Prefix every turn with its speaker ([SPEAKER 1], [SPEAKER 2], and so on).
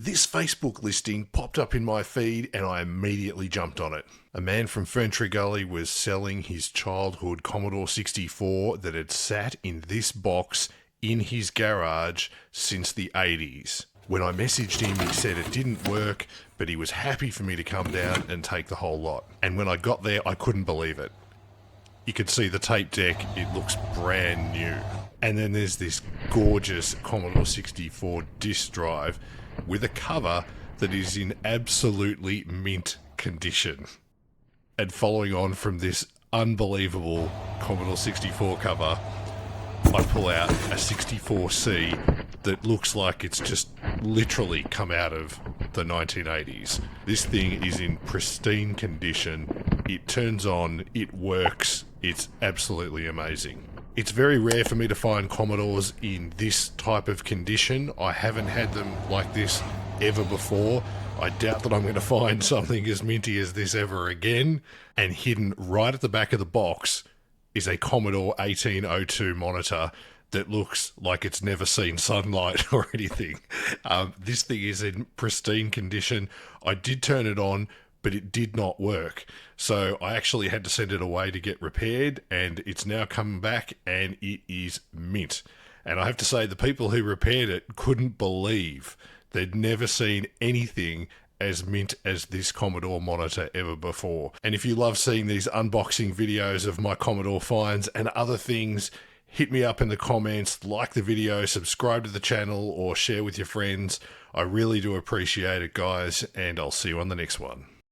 [SPEAKER 1] this Facebook listing popped up in my feed and I immediately jumped on it. A man from Ferntree Gully was selling his childhood Commodore 64 that had sat in this box in his garage since the 80s. When I messaged him, he said it didn't work, but he was happy for me to come down and take the whole lot. And when I got there, I couldn't believe it. You could see the tape deck, it looks brand new. And then there's this gorgeous Commodore 64 disk drive with a cover that is in absolutely mint condition. And following on from this unbelievable Commodore 64 cover, I pull out a 64C that looks like it's just literally come out of the 1980s. This thing is in pristine condition. It turns on, it works, it's absolutely amazing. It's very rare for me to find Commodores in this type of condition. I haven't had them like this ever before. I doubt that I'm going to find something as minty as this ever again. And hidden right at the back of the box is a Commodore 1802 monitor that looks like it's never seen sunlight or anything. This thing is in pristine condition. I did turn it on, but it did not work. So I actually had to send it away to get repaired, and it's now coming back, and it is mint. And I have to say, the people who repaired it couldn't believe they'd never seen anything as mint as this Commodore monitor ever before. And if you love seeing these unboxing videos of my Commodore finds and other things, hit me up in the comments, like the video, subscribe to the channel, or share with your friends. I really do appreciate it, guys, and I'll see you on the next one.